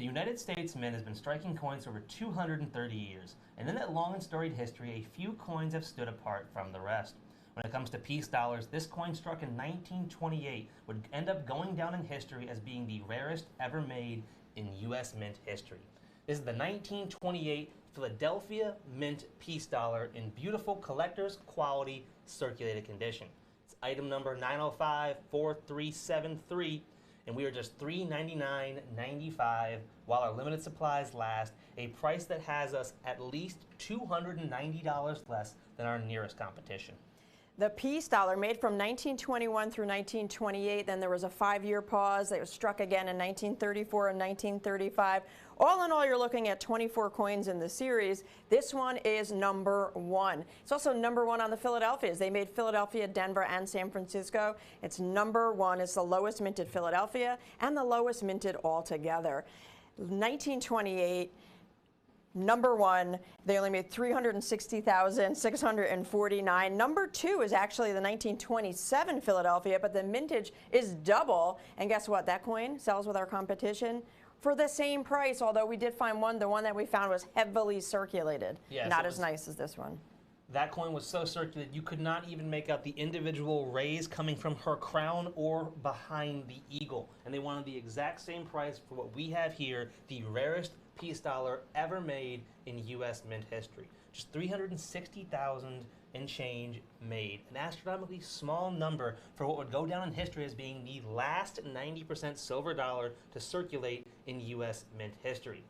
The United States Mint has been striking coins for over 230 years, and in that long and storied history, a few coins have stood apart from the rest. When it comes to peace dollars, this coin struck in 1928 would end up going down in history as being the rarest ever made in U.S. Mint history. This is the 1928 Philadelphia Mint peace dollar in beautiful collector's quality circulated condition. It's item number 9054373, and we are just $399.95 while our limited supplies last, a price that has us at least $290 less than our nearest competition. The peace dollar made from 1921 through 1928, then there was a 5-year pause. It was struck again in 1934 and 1935. All in all, you're looking at 24 coins in the series. This one is number 1. It's also number 1 on the Philadelphias. They made Philadelphia, Denver, and San Francisco. It's number 1. It's the lowest minted Philadelphia and the lowest minted altogether. 1928. Number 1, they only made 360,649. Number 2 is actually the 1927 Philadelphia, but the mintage is double. And guess what? That coin sells with our competition for the same price, although we did find one. The one that we found was heavily circulated. Yes, not as nice as this one. That coin was so circulated you could not even make out the individual rays coming from her crown or behind the eagle. And they wanted the exact same price for what we have here, the rarest peace dollar ever made in U.S. Mint history. Just 360,000 and change made. An astronomically small number for what would go down in history as being the last 90% silver dollar to circulate in U.S. Mint history.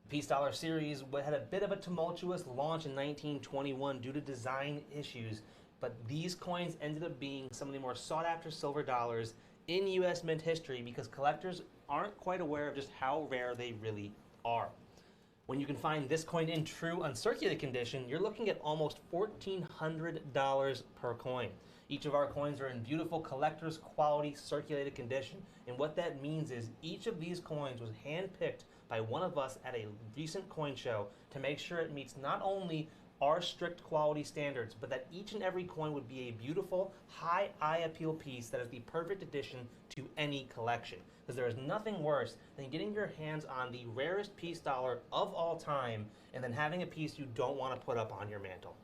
The peace dollar series had a bit of a tumultuous launch in 1921 due to design issues, but these coins ended up being some of the more sought after silver dollars in U.S. Mint history because collectors aren't quite aware of just how rare they really are. When you can find this coin in true uncirculated condition, you're looking at almost $1,400 per coin. Each of our coins are in beautiful collector's quality circulated condition, and what that means is each of these coins was handpicked by one of us at a recent coin show to make sure it meets not only our strict quality standards, but that each and every coin would be a beautiful, high eye appeal piece that is the perfect addition to any collection. Because there is nothing worse than getting your hands on the rarest peace dollar of all time and then having a piece you don't want to put up on your mantle.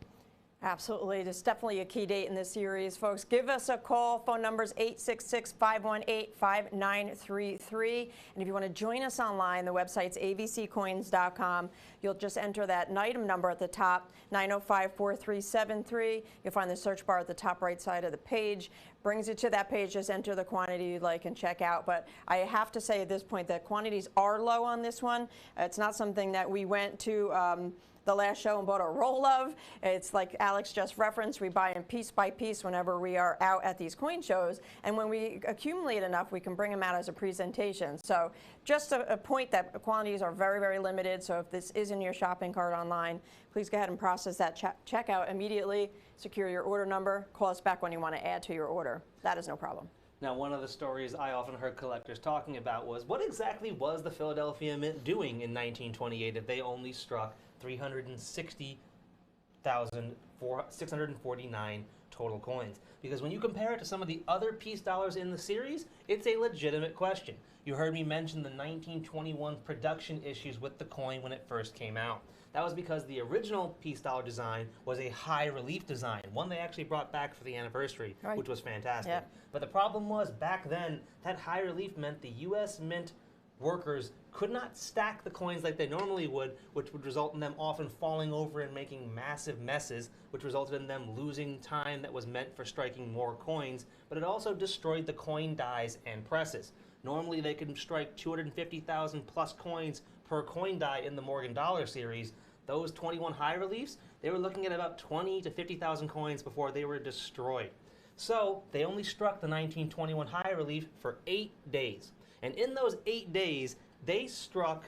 Absolutely. It's definitely a key date in this series, folks. Give us a call. Phone number is 866-518-5933. And if you want to join us online, the website's abccoins.com. You'll just enter that item number at the top, 9054373. You'll find the search bar at the top right side of the page. Brings you to that page. Just enter the quantity you'd like and check out. But I have to say at this point that quantities are low on this one. It's not something that we went to the last show and bought a roll of. It's like Alex just referenced, we buy them piece by piece whenever we are out at these coin shows, and when we accumulate enough, we can bring them out as a presentation. So just a point that quantities are very, very limited, so if this is in your shopping cart online, please go ahead and process that checkout immediately, secure your order number, call us back when you want to add to your order. That is no problem. Now, one of the stories I often heard collectors talking about was what exactly was the Philadelphia Mint doing in 1928 if they only struck 360,649 total coins? Because when you compare it to some of the other peace dollars in the series, it's a legitimate question. You heard me mention the 1921 production issues with the coin when it first came out. That was because the original peace dollar design was a high relief design, one they actually brought back for the anniversary, right, which was fantastic. Yeah. But the problem was, back then, that high relief meant the U.S. Mint workers could not stack the coins like they normally would, which would result in them often falling over and making massive messes, which resulted in them losing time that was meant for striking more coins, but it also destroyed the coin dies and presses. Normally they could strike 250,000 plus coins per coin die in the Morgan Dollar series. Those 21 high reliefs, they were looking at about 20 to 50,000 coins before they were destroyed. So they only struck the 1921 high relief for 8 days. And in those 8 days, they struck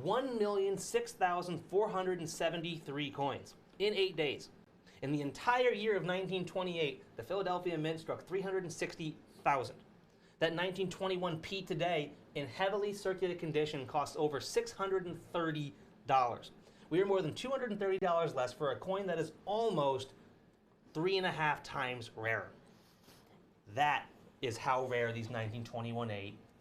1,006,473 coins in 8 days. In the entire year of 1928, the Philadelphia Mint struck 360,000. That 1921 P today, in heavily circulated condition, costs over $630. We are more than $230 less for a coin that is almost 3.5 times rarer. That is how rare these 1921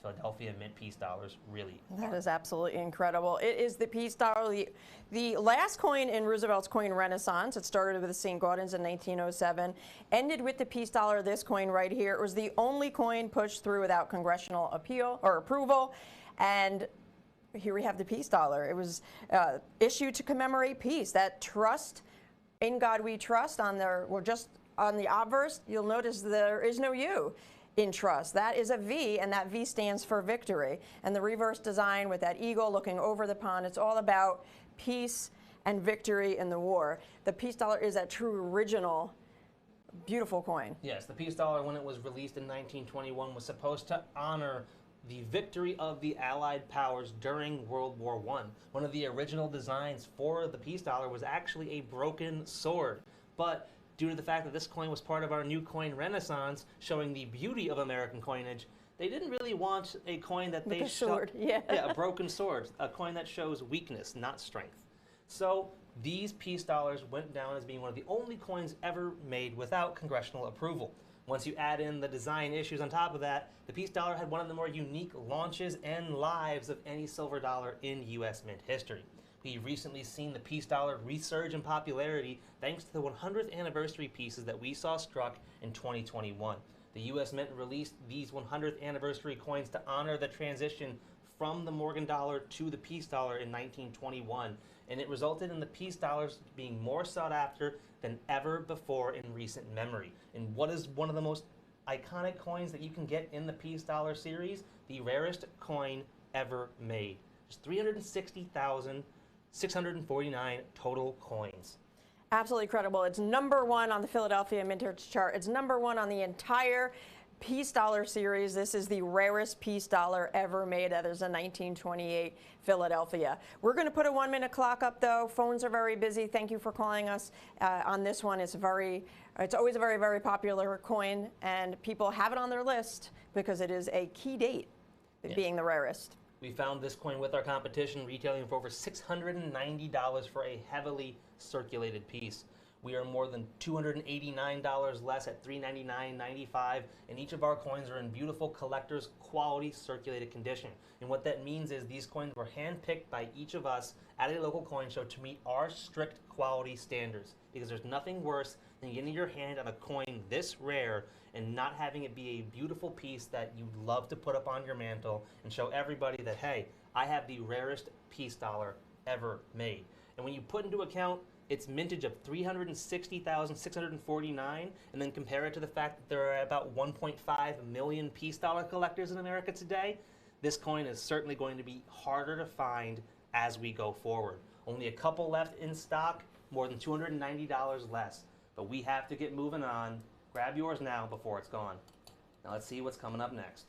Philadelphia Mint piece dollars really That are. is absolutely incredible. It is the piece dollar, the last coin in Roosevelt's coin renaissance. It started with the St. Gaudens in 1907, ended with the piece dollar, this coin right here. It was the only coin pushed through without congressional appeal or approval. And here we have the peace dollar. It was issued to commemorate peace. That trust in God we trust on there, well, just on the obverse, you'll notice there is no U in trust. That is a V, and that V stands for victory. And the reverse design with that eagle looking over the pond, it's all about peace and victory in the war. The peace dollar is a true original, beautiful coin. Yes, the peace dollar, when it was released in 1921, was supposed to honor the victory of the Allied powers during World War I. One of the original designs for the peace dollar was actually a broken sword. But due to the fact that this coin was part of our new coin renaissance, showing the beauty of American coinage, they didn't really want a coin that they sword, yeah. Yeah, a broken sword, a coin that shows weakness, not strength. So these peace dollars went down as being one of the only coins ever made without congressional approval. Once you add in the design issues on top of that, the peace dollar had one of the more unique launches and lives of any silver dollar in U.S. Mint history. We've recently seen the peace dollar resurge in popularity thanks to the 100th anniversary pieces that we saw struck in 2021. The U.S. Mint released these 100th anniversary coins to honor the transition from the Morgan dollar to the peace dollar in 1921, and it resulted in the peace dollars being more sought after than ever before in recent memory. And what is one of the most iconic coins that you can get in the peace dollar series? The rarest coin ever made. There's 360,649 total coins. Absolutely incredible. It's #1 on the Philadelphia Mintage chart. It's #1 on the entire peace dollar series. This is the rarest peace dollar ever made. That is a 1928 Philadelphia. We're going to put a 1-minute clock up, though. Phones are very busy. Thank you for calling us on this one. It's always a very, very popular coin, and people have it on their list because it is a key date, being the rarest. We found this coin with our competition retailing for over $690 for a heavily circulated piece. We are more than $289 less at $399.95, and each of our coins are in beautiful collector's quality circulated condition. And what that means is these coins were handpicked by each of us at a local coin show to meet our strict quality standards. Because there's nothing worse than getting your hand on a coin this rare and not having it be a beautiful piece that you'd love to put up on your mantle and show everybody that, hey, I have the rarest peace dollar ever made. And when you put into account its mintage of 360,649, and then compare it to the fact that there are about 1.5 million peace dollar collectors in America today, this coin is certainly going to be harder to find as we go forward. Only a couple left in stock, more than $290 less. But we have to get moving on. Grab yours now before it's gone. Now let's see what's coming up next.